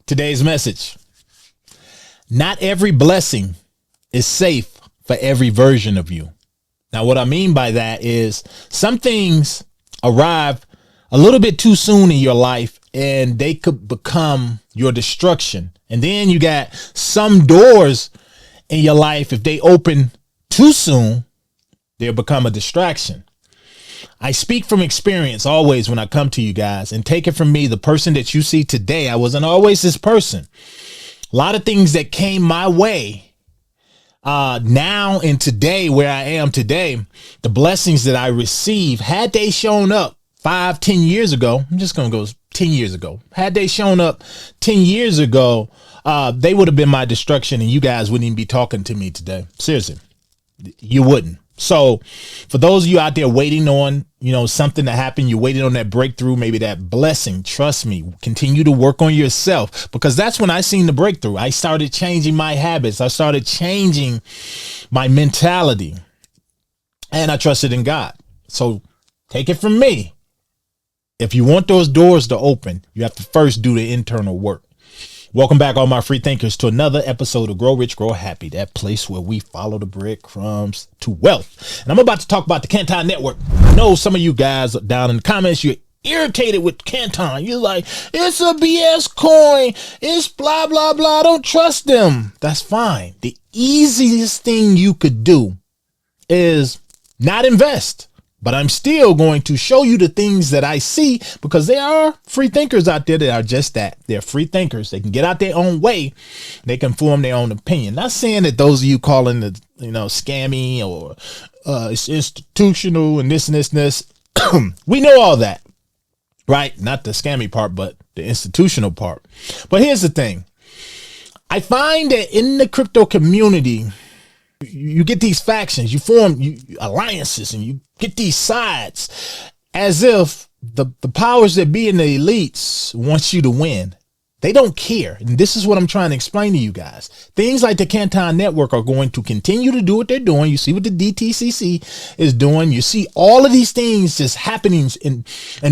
Today's message: not every blessing is safe for every version of you. Now, what I mean by that is some things arrive a little bit too soon in your life and they could become your destruction. And then you got some doors in your life, if they open too soon, they'll become a distraction. I speak from experience always when I come to you guys, and take it from me, the person that you see today, I wasn't always this person. A lot of things that came my way now and today, where I am today, the blessings that I receive, had they shown up 5-10 years ago, I'm just going to go 10 years ago. Had they shown up 10 years ago, they would have been my destruction, and you guys wouldn't even be talking to me today. Seriously, you wouldn't. So for those of you out there waiting on, something to happen, you're waiting on that breakthrough, maybe that blessing, trust me, continue to work on yourself, because that's when I seen the breakthrough. I started changing my habits. I started changing my mentality, and I trusted in God. So take it from me. If you want those doors to open, you have to first do the internal work. Welcome back, all my free thinkers, to another episode of Grow Rich, Grow Happy, that place where we follow the breadcrumbs to wealth. And I'm about to talk about the Canton Network. I know some of you guys down in the comments, you're irritated with Canton. You're like, it's a BS coin. It's blah, blah, blah. Don't trust them. That's fine. The easiest thing you could do is not invest. But I'm still going to show you the things that I see, because there are free thinkers out there that are just that. They're free thinkers. They can get out their own way. They can form their own opinion. Not saying that those of you calling it, scammy or it's institutional and this and this and this. We know all that, right? Not the scammy part, but the institutional part. But here's the thing. I find that in the crypto community, you get these factions, you form alliances, and you get these sides as if the powers that be in the elites want you to win. They don't care. And this is what I'm trying to explain to you guys. Things like the Canton Network are going to continue to do what they're doing. You see what the DTCC is doing. You see all of these things just happening in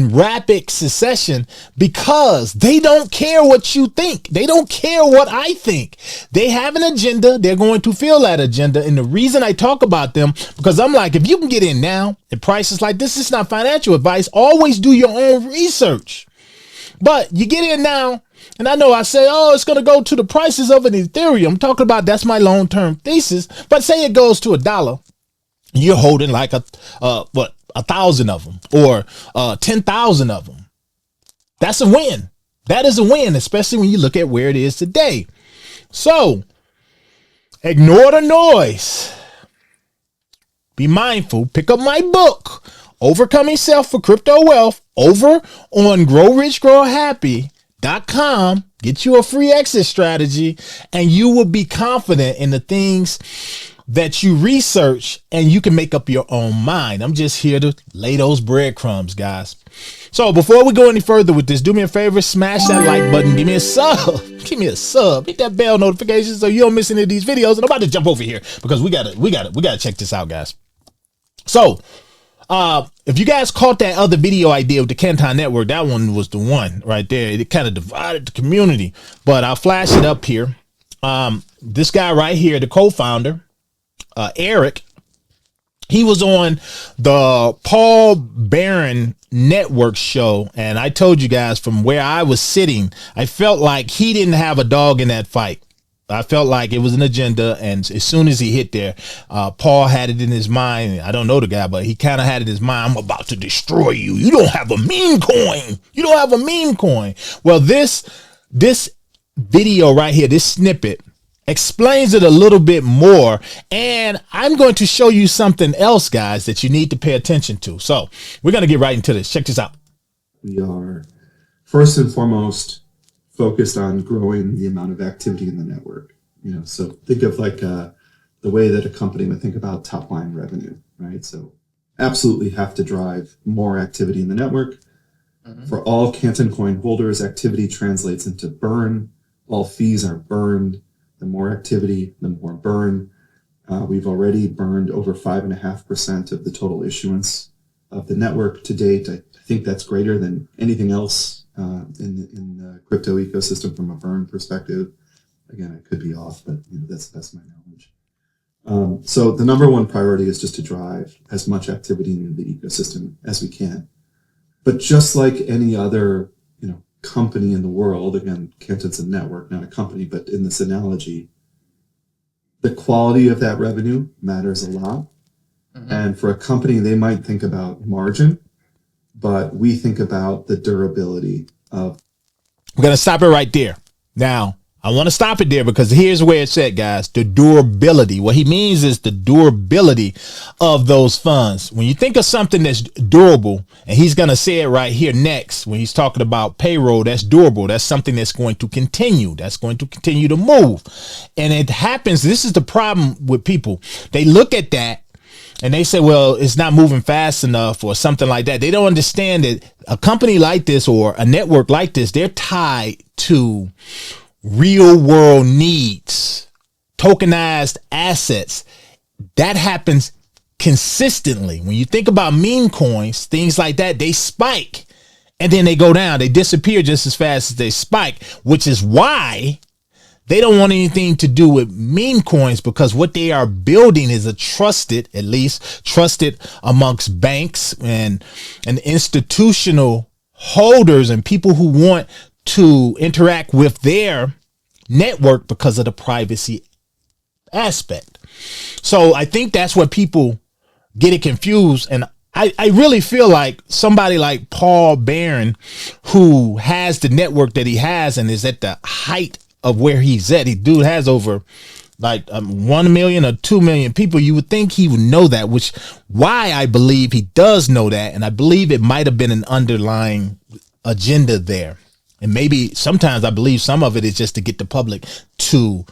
rapid succession, because they don't care what you think. They don't care what I think. They have an agenda. They're going to fill that agenda. And the reason I talk about them, because I'm like, if you can get in now at prices like this, it's not financial advice. Always do your own research. But you get in now, and I know I say, it's going to go to the prices of an Ethereum. I'm talking about, that's my long-term thesis. But say it goes to $1. You're holding like 1,000 of them or 10,000 of them. That's a win. That is a win, especially when you look at where it is today. So ignore the noise. Be mindful. Pick up my book, Overcoming Self for Crypto Wealth, over on growrichgrowhappy.com. Get you a free exit strategy, and you will be confident in the things that you research, and you can make up your own mind. I'm just here to lay those breadcrumbs, guys. So before we go any further with this, do me a favor, smash that like button, give me a sub, hit that bell notification so you don't miss any of these videos. And I'm about to jump over here because we gotta check this out, guys. So if you guys caught that other video I did with the Canton Network, that one was the one right there. It kind of divided the community, but I'll flash it up here. This guy right here, the co-founder, Eric, he was on the Paul Barron Network show, and I told you guys from where I was sitting, I felt like he didn't have a dog in that fight. I felt like it was an agenda, and as soon as he hit there, Paul had it in his mind. I don't know the guy, but he kind of had it in his mind. I'm about to destroy you. You don't have a meme coin. You don't have a meme coin. Well, this video right here, this snippet, explains it a little bit more, and I'm going to show you something else, guys, that you need to pay attention to. So we're going to get right into this. Check this out. We are first and foremost focused on growing the amount of activity in the network. So think of like the way that a company would think about top line revenue, right? So absolutely have to drive more activity in the network. Mm-hmm. For all Canton coin holders, activity translates into burn. All fees are burned. The more activity, the more burn. We've already burned over 5.5% of the total issuance of the network to date. I think that's greater than anything else in the crypto ecosystem from a burn perspective. Again, I could be off, but that's my knowledge. So the number one priority is just to drive as much activity into the ecosystem as we can. But just like any other, company in the world, again, Canton's a network, not a company, but in this analogy, the quality of that revenue matters a lot. Mm-hmm. And for a company, they might think about margin, but we think about the durability of. We're going to stop it right there. Now, I want to stop it there because here's where it's at, guys. The durability. What he means is the durability of those funds. When you think of something that's durable, and he's going to say it right here next when he's talking about payroll, that's durable. That's something that's going to continue. That's going to continue to move. And it happens. This is the problem with people. They look at that and they say, well, it's not moving fast enough or something like that. They don't understand that a company like this or a network like this, they're tied to real world needs, tokenized assets. That happens consistently. When you think about meme coins, things like that, they spike and then they go down. They disappear just as fast as they spike, which is why they don't want anything to do with meme coins, because what they are building is a trusted, at least trusted amongst banks and institutional holders and people who want to interact with their network because of the privacy aspect. So I think that's what people get it confused. And I really feel like somebody like Paul Barron, who has the network that he has and is at the height of where he's at, he dude has over like 1 million or 2 million people. You would think he would know that, which why I believe he does know that. And I believe it might have been an underlying agenda there. And maybe sometimes I believe some of it is just to get the public to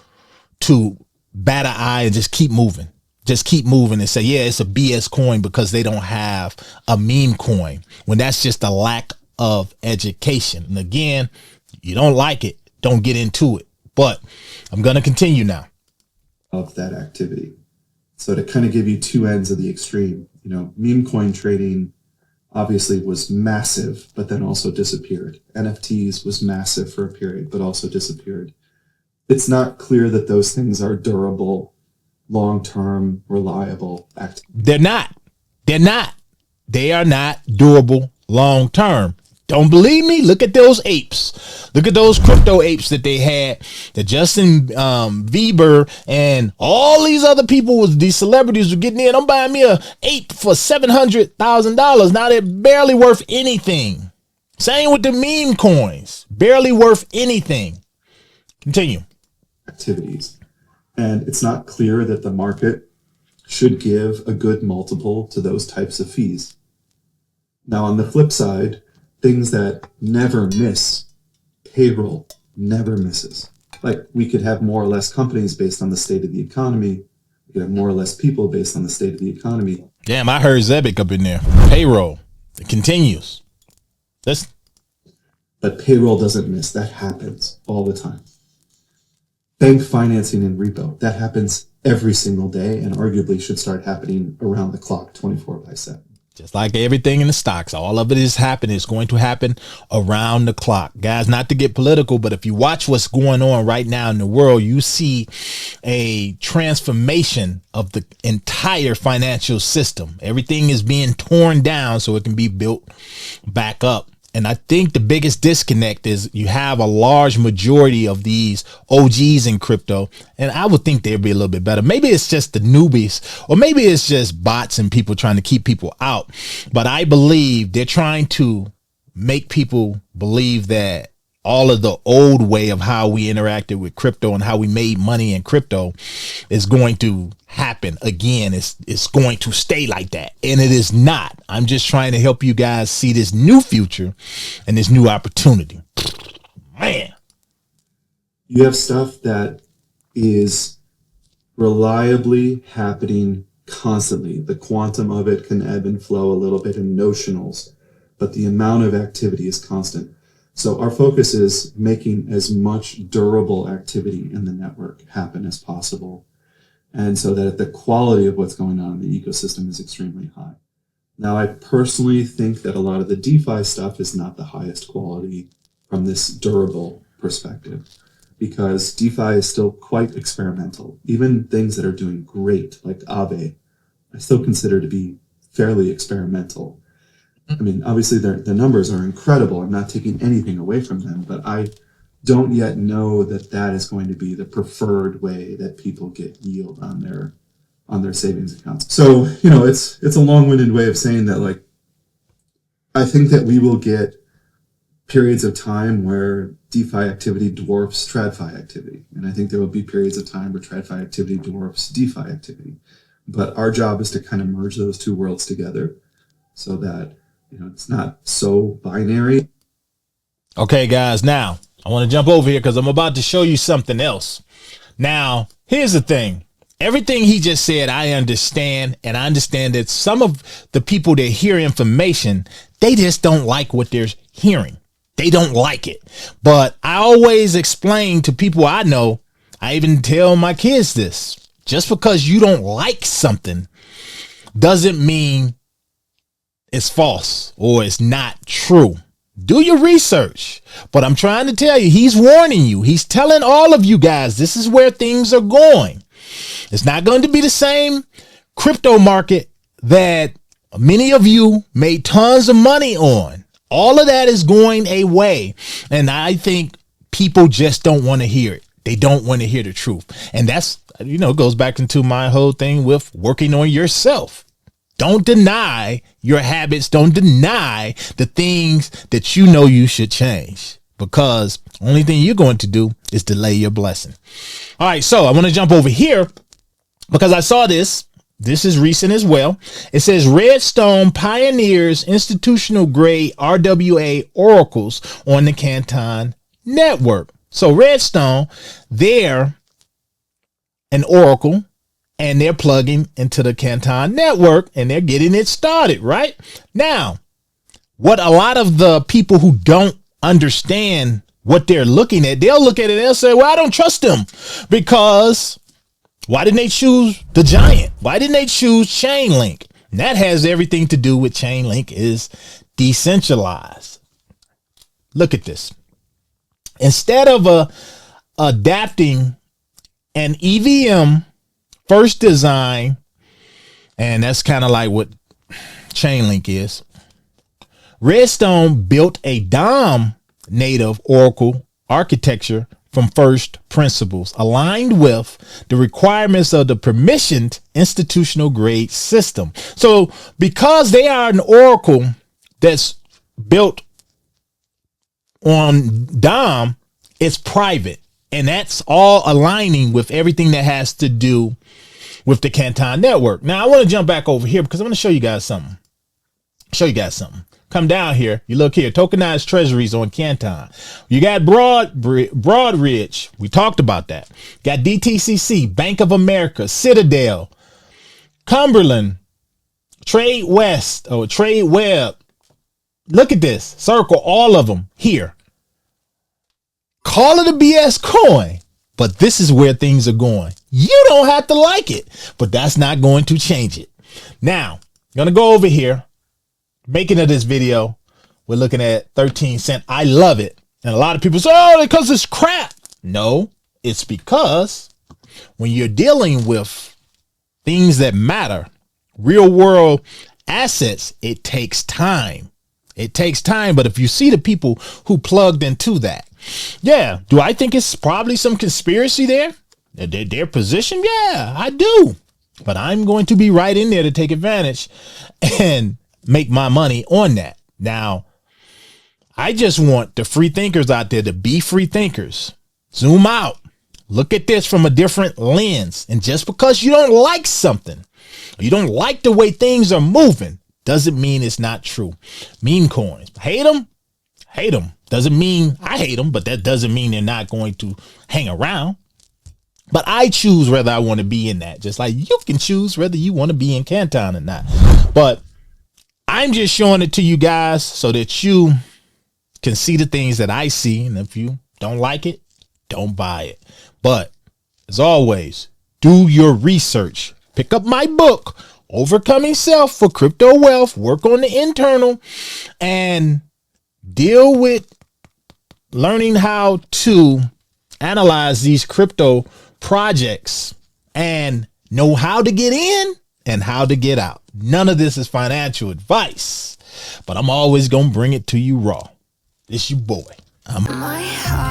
bat an eye and just keep moving. Just keep moving and say, yeah, it's a BS coin because they don't have a meme coin, when that's just a lack of education. And again, you don't like it, don't get into it. But I'm going to continue now. Of that activity. So to kind of give you two ends of the extreme, meme coin trading obviously was massive, but then also disappeared. NFTs was massive for a period, but also disappeared. It's not clear that those things are durable, long-term, reliable activity. They're not. They are not durable long-term. Don't believe me? Look at those apes. Look at those crypto apes that they had, that Justin Bieber and all these other people, these celebrities were getting in. I'm buying me a ape for $700,000. Now they're barely worth anything. Same with the meme coins, barely worth anything. Continue. Activities. And it's not clear that the market should give a good multiple to those types of fees. Now, on the flip side, things that never miss, payroll never misses. Like, we could have more or less companies based on the state of the economy. We could have more or less people based on the state of the economy. Damn, I heard Zebik up in there. Payroll. It continues. But payroll doesn't miss. That happens all the time. Bank financing and repo. That happens every single day and arguably should start happening around the clock, 24/7. Just like everything in the stocks, all of it is happening. It's going to happen around the clock. Guys, not to get political, but if you watch what's going on right now in the world, you see a transformation of the entire financial system. Everything is being torn down so it can be built back up. And I think the biggest disconnect is you have a large majority of these OGs in crypto, and I would think they'd be a little bit better. Maybe it's just the newbies, or maybe it's just bots and people trying to keep people out. But I believe they're trying to make people believe that all of the old way of how we interacted with crypto and how we made money in crypto is going to happen again. It's going to stay like that. And it is not. I'm just trying to help you guys see this new future and this new opportunity. Man. You have stuff that is reliably happening constantly. The quantum of it can ebb and flow a little bit in notionals, but the amount of activity is constant. So our focus is making as much durable activity in the network happen as possible. And so that the quality of what's going on in the ecosystem is extremely high. Now, I personally think that a lot of the DeFi stuff is not the highest quality from this durable perspective, because DeFi is still quite experimental. Even things that are doing great, like Aave, I still consider to be fairly experimental. I mean, obviously, the numbers are incredible. I'm not taking anything away from them, but I don't yet know that that is going to be the preferred way that people get yield on their savings accounts. So, it's a long-winded way of saying that, like, I think that we will get periods of time where DeFi activity dwarfs TradFi activity. And I think there will be periods of time where TradFi activity dwarfs DeFi activity. But our job is to kind of merge those two worlds together so that, it's not so binary. Okay, guys, now I want to jump over here because I'm about to show you something else. Now, here's the thing. Everything he just said, I understand. And I understand that some of the people that hear information, they just don't like what they're hearing. They don't like it. But I always explain to people I know, I even tell my kids this, just because you don't like something doesn't mean it's false or it's not true. Do your research. But I'm trying to tell you, he's warning you. He's telling all of you guys, this is where things are going. It's not going to be the same crypto market that many of you made tons of money on. All of that is going away. And I think people just don't want to hear it. They don't want to hear the truth. And that's, goes back into my whole thing with working on yourself. Don't deny your habits. Don't deny the things that you should change, because only thing you're going to do is delay your blessing. All right. So I want to jump over here because I saw this. This is recent as well. It says Redstone pioneers institutional grade RWA oracles on the Canton Network. So Redstone, they're an oracle and they're plugging into the Canton Network and they're getting it started right now. What a lot of the people who don't understand what they're looking at, they'll look at it and they'll say, well, I don't trust them because why didn't they choose the giant? Why didn't they choose Chainlink? And that has everything to do with Chainlink is decentralized. Look at this. Instead of adapting an EVM first design, and that's kind of like what Chainlink is, Redstone built a DOM native Oracle architecture from first principles, aligned with the requirements of the permissioned institutional grade system. So because they are an Oracle that's built on DOM, it's private. And that's all aligning with everything that has to do with the Canton Network. Now, I want to jump back over here because I'm going to show you guys something. Come down here. You look here, tokenized treasuries on Canton. You got Broadridge. We talked about that. Got DTCC, Bank of America, Citadel, Cumberland, Trade West, or Trade Web. Look at this. Circle all of them here. Call it a BS coin, but this is where things are going. You don't have to like it, but that's not going to change it. Now, I'm going to go over here. Making of this video, we're looking at 13 cents. I love it. And a lot of people say, oh, because it's crap. No, it's because when you're dealing with things that matter, real world assets, it takes time. It takes time. But if you see the people who plugged into that, yeah. Do I think it's probably some conspiracy there? Their position? Yeah, I do. But I'm going to be right in there to take advantage and make my money on that. Now, I just want the free thinkers out there to be free thinkers. Zoom out. Look at this from a different lens. And just because you don't like something, or you don't like the way things are moving, doesn't mean it's not true. Meme coins. Hate them? Hate them. Doesn't mean I hate them, but that doesn't mean they're not going to hang around. But I choose whether I want to be in that, just like you can choose whether you want to be in Canton or not. But I'm just showing it to you guys so that you can see the things that I see. And if you don't like it, don't buy it. But as always, do your research. Pick up my book, overcoming self for crypto wealth, work on the internal, and deal with learning how to analyze these crypto projects and know how to get in and how to get out. None of this is financial advice, but I'm always going to bring it to you raw. It's your boy. My heart